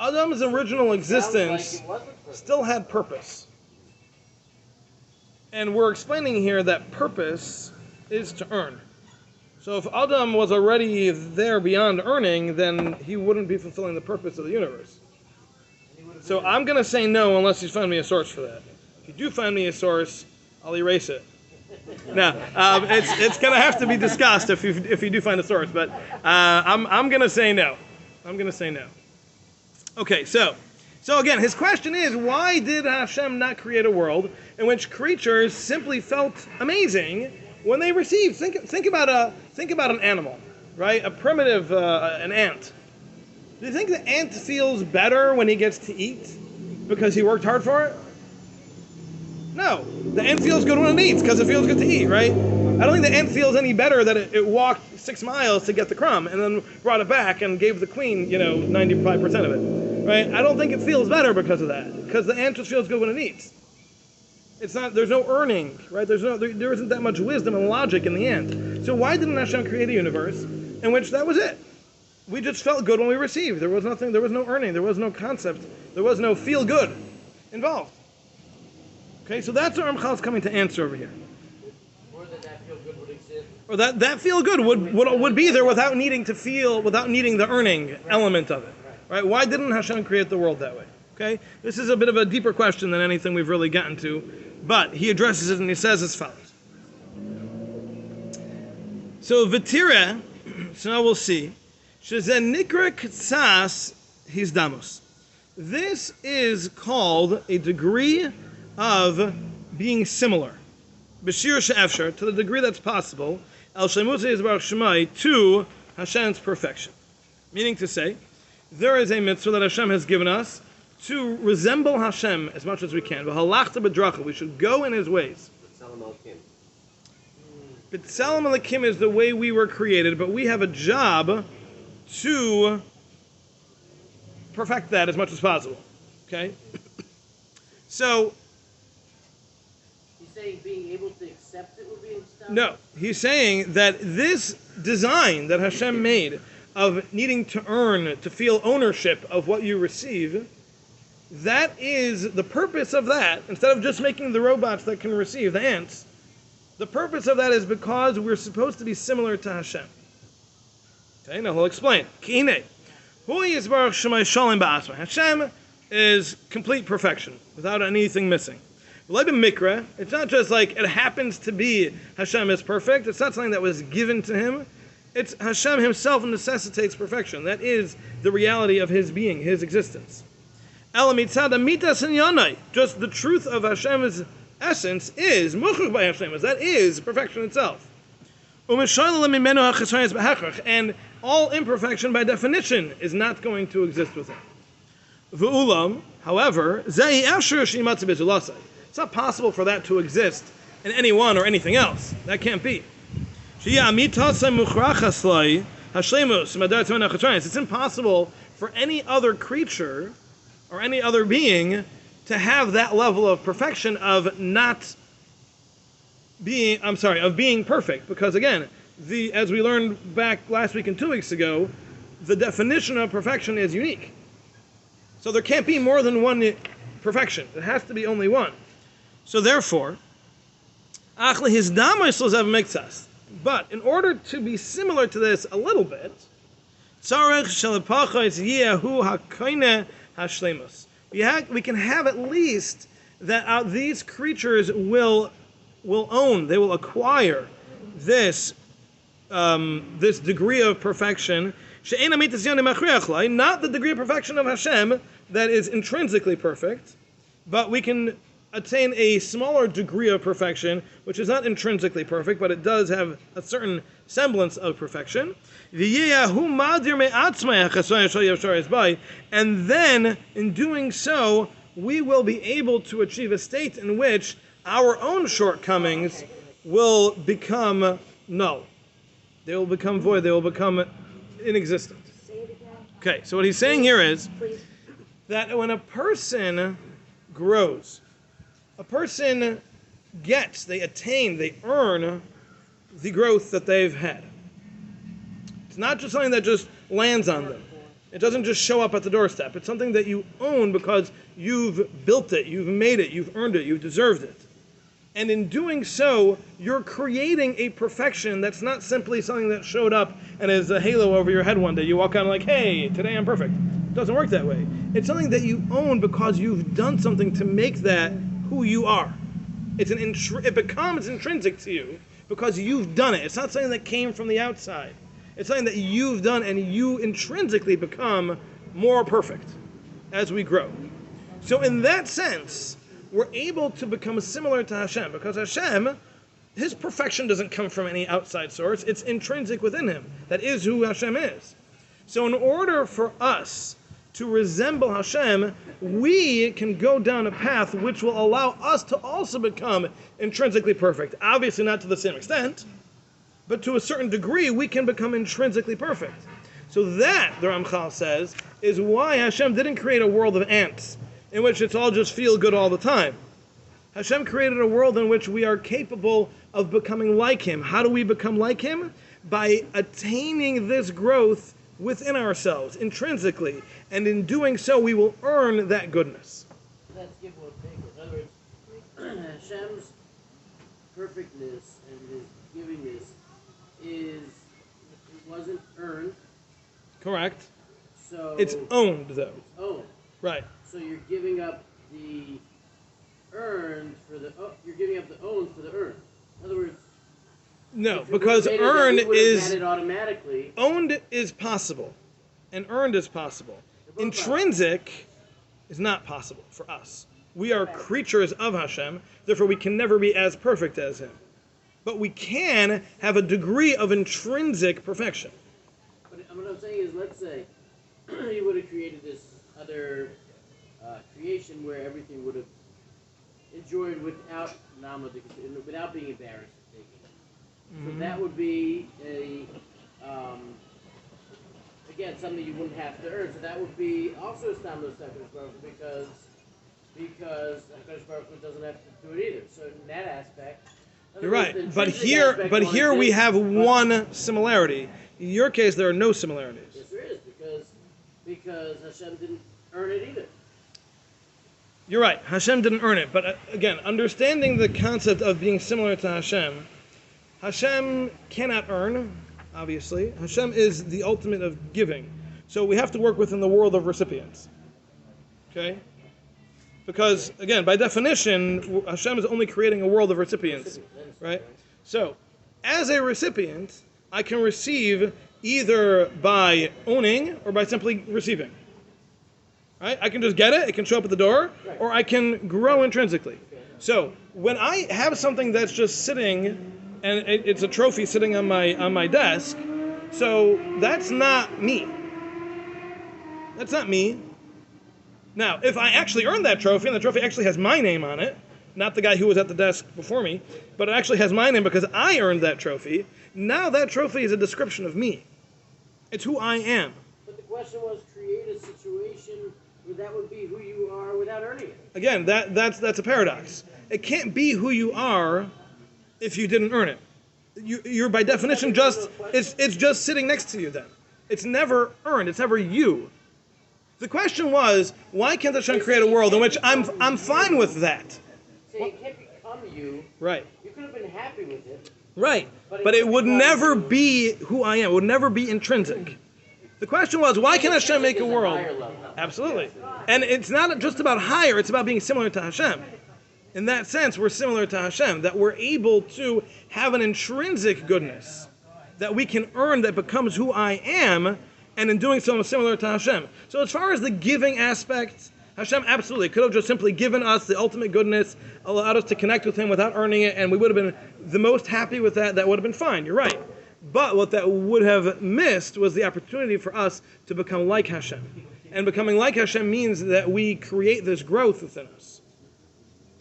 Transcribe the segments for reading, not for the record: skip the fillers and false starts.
Adam's original existence still had purpose. And we're explaining here that purpose is to earn. So if Adam was already there beyond earning, then he wouldn't be fulfilling the purpose of the universe. So I'm going to say no unless you find me a source for that. If you do find me a source, I'll erase it. No, it's going to have to be discussed if you do find a source. But I'm going to say no. I'm going to say no. Okay, so again, his question is, why did Hashem not create a world in which creatures simply felt amazing when they received? Think about an animal, right? A primitive an ant. Do you think the ant feels better when he gets to eat because he worked hard for it? No, the ant feels good when it eats because it feels good to eat, right? I don't think the ant feels any better that it walked 6 miles to get the crumb and then brought it back and gave the queen, 95% of it, right? I don't think it feels better because of that, because the ant just feels good when it eats. It's not. There's no earning, right? There isn't that much wisdom and logic in the ant. So why didn't Hashem create a universe in which that was it? We just felt good when we received. There was nothing. There was no earning. There was no concept. There was no feel good involved. Okay, so that's what Ramchal is coming to answer over here. Or that feel good would exist. Or that feel good would be there without needing to feel, without needing the earning element of it. Right? Why didn't Hashem create the world that way? Okay, this is a bit of a deeper question than anything we've really gotten to, but he addresses it and he says as follows. So V'tireh, so now we'll see. Shezen nikra ktsas hizdamos. This is called a degree of being similar. B'shir she'efshar, to the degree that's possible, el shemutz yizbarach shemai, to Hashem's perfection. Meaning to say, there is a mitzvah that Hashem has given us to resemble Hashem as much as we can. V'halachta b'dracha, we should go in His ways. B'tzelem Elokim is the way we were created, but we have a job to perfect that as much as possible. Okay? So, he's saying being able to accept it would be stuff? No, he's saying that this design that Hashem made of needing to earn, to feel ownership of what you receive, that is the purpose of that. Instead of just making the robots that can receive, the ants, the purpose of that is because we're supposed to be similar to Hashem. Okay, now he'll explain. Hashem is complete perfection, without anything missing. It's not just like it happens to be Hashem is perfect. It's not something that was given to Him. It's Hashem Himself necessitates perfection. That is the reality of His being, His existence. Just the truth of Hashem's essence is muchuk by Hashem, that is perfection itself. And all imperfection by definition is not going to exist with Him. However, it's not possible for that to exist in anyone or anything else. That can't be. It's impossible for any other creature or any other being to have that level of perfection of being perfect. Because again, as we learned back last week and 2 weeks ago, the definition of perfection is unique. So there can't be more than one perfection. It has to be only one. So therefore, but in order to be similar to this a little bit, we can have at least that these creatures will own, they will acquire this degree of perfection, not the degree of perfection of Hashem that is intrinsically perfect, but we can attain a smaller degree of perfection, which is not intrinsically perfect, but it does have a certain semblance of perfection. And then, in doing so, we will be able to achieve a state in which our own shortcomings will become null. They will become void. They will become inexistent. Okay, so what he's saying here is that when a person grows, a person they attain, they earn the growth that they've had. It's not just something that just lands on them. It doesn't just show up at the doorstep. It's something that you own because you've built it, you've made it, you've earned it, you've deserved it. And in doing so, you're creating a perfection that's not simply something that showed up and is a halo over your head one day. You walk out and like, hey, today I'm perfect. It doesn't work that way. It's something that you own because you've done something to make that who you are. It becomes intrinsic to you because you've done it. It's not something that came from the outside. It's something that you've done, and you intrinsically become more perfect as we grow. So in that sense, we're able to become similar to Hashem, because Hashem, his perfection doesn't come from any outside source. It's intrinsic within him. That is who Hashem is. So in order for us to resemble Hashem, we can go down a path which will allow us to also become intrinsically perfect. Obviously not to the same extent, but to a certain degree, we can become intrinsically perfect. So that, the Ramchal says, is why Hashem didn't create a world of ants, in which it's all just feel good all the time. Hashem created a world in which we are capable of becoming like him. How do we become like him? By attaining this growth within ourselves, intrinsically. And in doing so, we will earn that goodness. Let's give one thing. In other words, Hashem's perfectness and his givingness it wasn't earned. Correct. So it's owned, though. It's owned. Right. So you're giving up the earned for the you're giving up the owned for the earned. In other words, no, because earned is had it automatically. Owned is possible, and earned is possible. Intrinsic is not possible for us. We are creatures of Hashem, therefore we can never be as perfect as him. But we can have a degree of intrinsic perfection. But what I'm saying is, let's say he would have created this other creation where everything would have enjoyed without without being embarrassed of taking it. Mm-hmm. So that would be a again something you wouldn't have to earn. So that would be also established because HaKadosh Baruch Hu doesn't have to do it either. So in that aspect. You're right, but here we have one similarity. In your case, there are no similarities. Yes, there is, because Hashem didn't earn it either. You're right, Hashem didn't earn it. But again, understanding the concept of being similar to Hashem, Hashem cannot earn, obviously. Hashem is the ultimate of giving. So we have to work within the world of recipients. Okay? Because, again, by definition, Hashem is only creating a world of recipients, right? So, as a recipient, I can receive either by owning or by simply receiving, right? I can just get it, it can show up at the door, or I can grow intrinsically. So, when I have something that's just sitting, and it's a trophy sitting on my desk, so that's not me. That's not me. Now, if I actually earned that trophy, and the trophy actually has my name on it, not the guy who was at the desk before me, but it actually has my name because I earned that trophy, now that trophy is a description of me. It's who I am. But the question was, create a situation where that would be who you are without earning it. Again, that's a paradox. It can't be who you are if you didn't earn it. You're by definition it's just sitting next to you then. It's never earned, it's never you. The question was, why can't Hashem create a world in which I'm fine with that? Say it can't become you. Right. You could have been happy with it. Right. But it would never be who I am. It would never be intrinsic. The question was, why can't Hashem make a world? Absolutely. And it's not just about higher, it's about being similar to Hashem. In that sense, we're similar to Hashem, that we're able to have an intrinsic goodness that we can earn that becomes who I am, and in doing so, I'm similar to Hashem. So as far as the giving aspect, Hashem absolutely could have just simply given us the ultimate goodness, allowed us to connect with him without earning it, and we would have been the most happy with that. That would have been fine, you're right. But what that would have missed was the opportunity for us to become like Hashem. And becoming like Hashem means that we create this growth within us.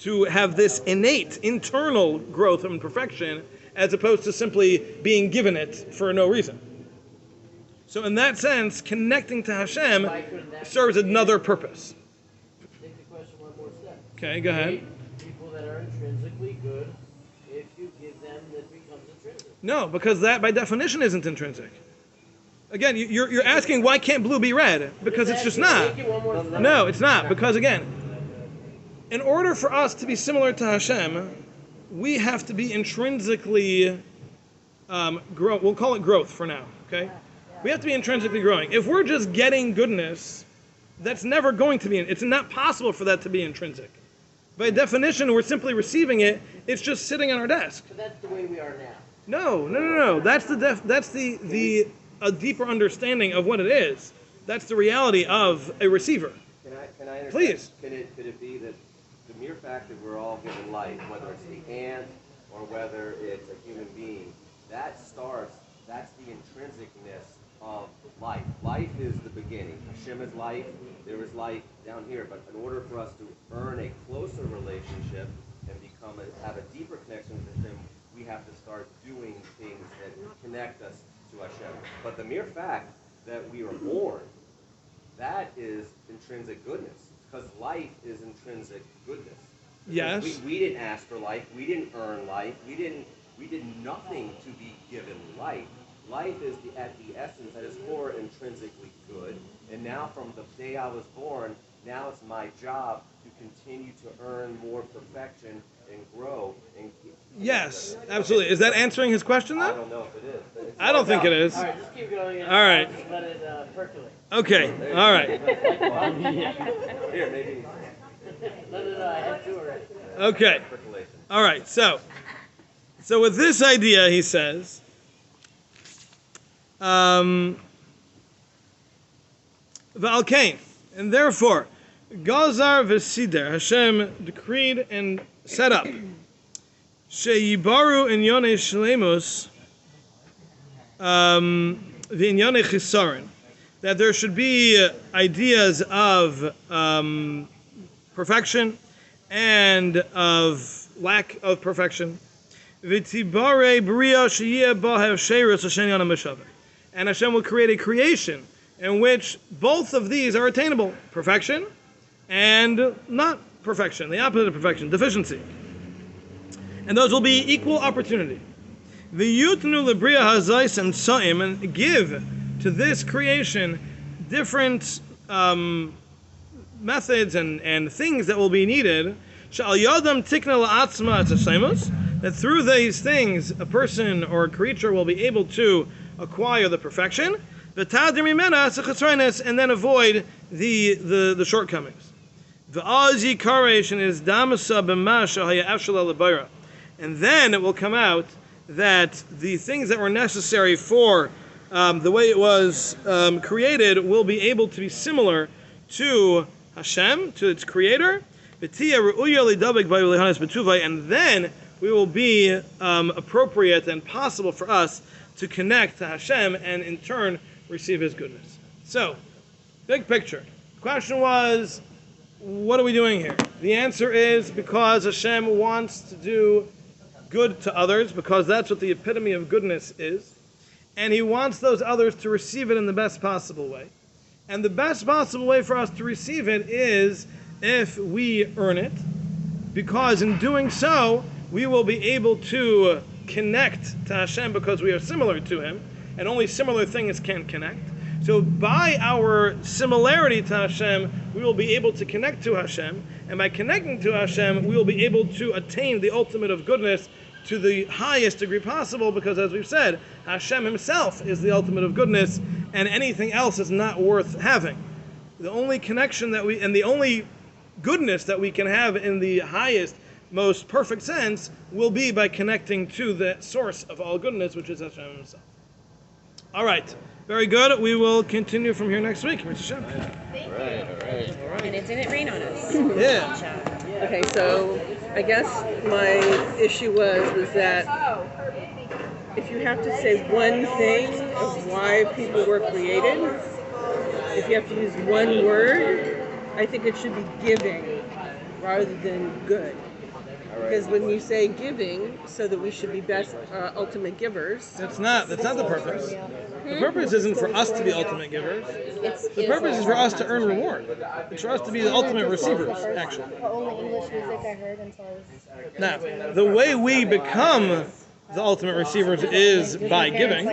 To have this innate, internal growth and perfection, as opposed to simply being given it for no reason. So in that sense, connecting to Hashem serves another purpose. Take the question one more step. Okay, go ahead. People that are intrinsically good, if you give them, that becomes intrinsic. No, because that by definition isn't intrinsic. Again, you're asking why can't blue be red? Because it's just not. No, it's not. Because again, in order for us to be similar to Hashem, we have to be intrinsically grow. We'll call it growth for now. Okay, we have to be intrinsically growing. If we're just getting goodness, that's never going to be. It's not possible for that to be intrinsic. By definition, we're simply receiving it. It's just sitting on our desk. But that's the way we are now. No. That's the a deeper understanding of what it is. That's the reality of a receiver. Can I interject? Please. Could it be that the mere fact that we're all given life, whether it's the ant or whether it's a human being, that's the intrinsicness of life. Life is the beginning. Hashem is life. There is life down here. But in order for us to earn a closer relationship and have a deeper connection with Hashem, we have to start doing things that connect us to Hashem. But the mere fact that we are born, that is intrinsic goodness. Because life is intrinsic goodness. Because Yes. we didn't ask for life. We didn't earn life. We did nothing to be given life. Life is at the essence, at its core, intrinsically good. And now from the day I was born, now it's my job to continue to earn more perfection and grow. Yes, absolutely. Is that answering his question I then? don't know if it is. But it's I don't think it is. All right, just keep going. All right. Just let it percolate. Okay. All right. Here, maybe Let it head to already. Okay. percolation. All right. So with this idea, he says, V'alkein, and therefore, Gazar v'sider, Hashem decreed and set up, sheyibaru inyonei shleimus, v'inyonei chisaron, that there should be ideas of perfection and of lack of perfection. V'tibare bria sheyeh ba ha'sheirus Hashem yana meshava. And Hashem will create a creation in which both of these are attainable, perfection and not perfection, the opposite of perfection, deficiency. And those will be equal opportunity. V'yutnu lebria hazais and sa'im, and give to this creation different methods and things that will be needed. Sha'al yadam tikna la'atzma atzasaimus, that through these things a person or a creature will be able to acquire the perfection, and then avoid the shortcomings. And then it will come out that the things that were necessary for the way it was created will be able to be similar to Hashem, to its creator, and then we will be appropriate and possible for us to connect to Hashem and in turn receive His goodness. So, big picture. The question was, what are we doing here? The answer is because Hashem wants to do good to others, because that's what the epitome of goodness is, and He wants those others to receive it in the best possible way. And the best possible way for us to receive it is if we earn it, because in doing so, we will be able to connect to Hashem because we are similar to Him, and only similar things can connect. So by our similarity to Hashem, we will be able to connect to Hashem, and by connecting to Hashem, we will be able to attain the ultimate of goodness to the highest degree possible, because as we've said, Hashem Himself is the ultimate of goodness, and anything else is not worth having. The only connection and the only goodness that we can have in the highest, most perfect sense will be by connecting to the source of all goodness, which is Hashem Himself. All right, very good. We will continue from here next week. Hashem. Thank you. And it didn't rain on us. Yeah. Okay, so I guess my issue was that if you have to say one thing of why people were created, if you have to use one word, I think it should be giving rather than good. Because when you say giving, so that we should be best ultimate givers. That's not the purpose. The purpose isn't for us to be ultimate givers. The purpose is for us to earn reward. It's for us to be the ultimate receivers, actually. The only English music I heard until I was... Now, the way we become the ultimate receivers is by giving,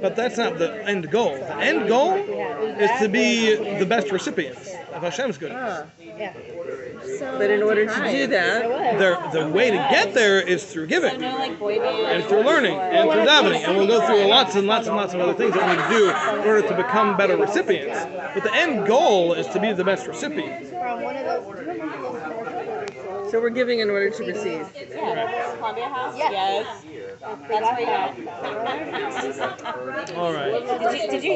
but that's not the end goal. The end goal is to be the best recipients of Hashem's goodness. But in order to do that, The way to get there is through giving, and through learning, and through davening, and we'll go through lots and lots and lots of other things that we need to do in order to become better recipients. But the end goal is to be the best recipient. so we're giving in order to receive. Yeah. Columbia House? Yes. That's where you All right. Did you